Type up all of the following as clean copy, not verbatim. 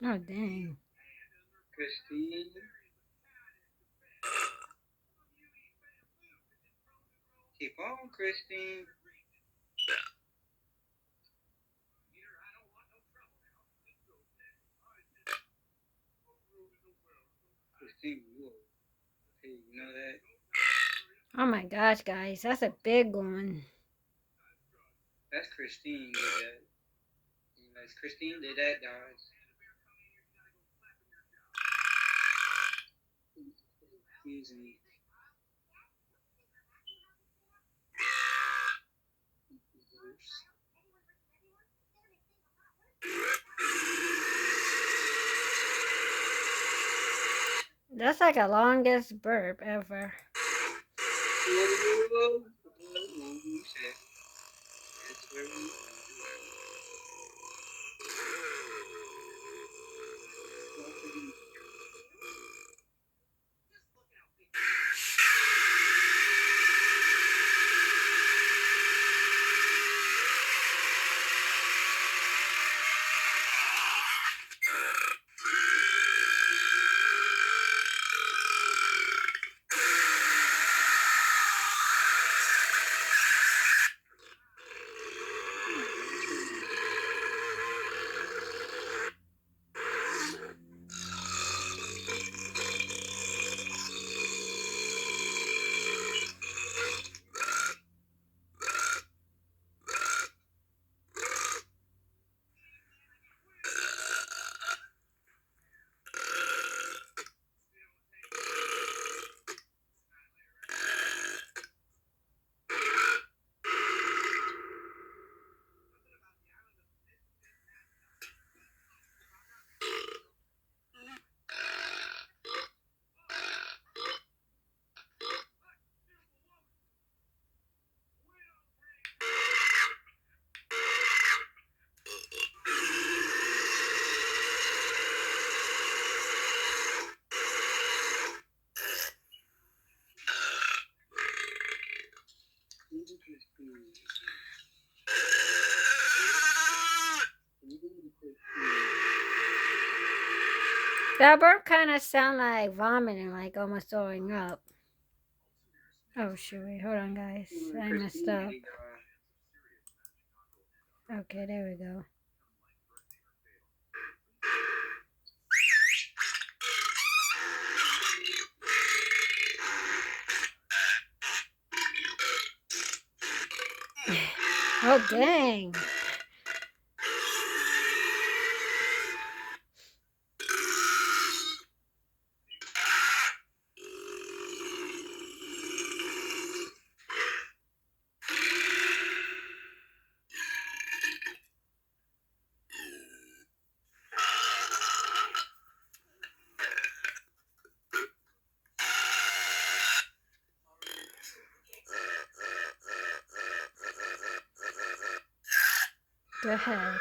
Oh, dang. Christine. Keep on, Christine. Christine Wood. Hey, you know that? Oh my gosh, guys, that's a big one. That's Christine did that. You know, it's Christine did that, guys. Excuse me. That's like the longest burp ever. That burp kind of sound like vomiting, like almost throwing up. Oh shoot, wait, hold on guys. I messed up. Okay, there we go. Oh dang. The heck.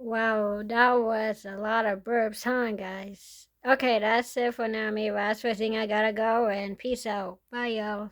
Wow, that was a lot of burps, huh, guys? Okay, that's it for now. Me, last thing I gotta go, and peace out. Bye, y'all.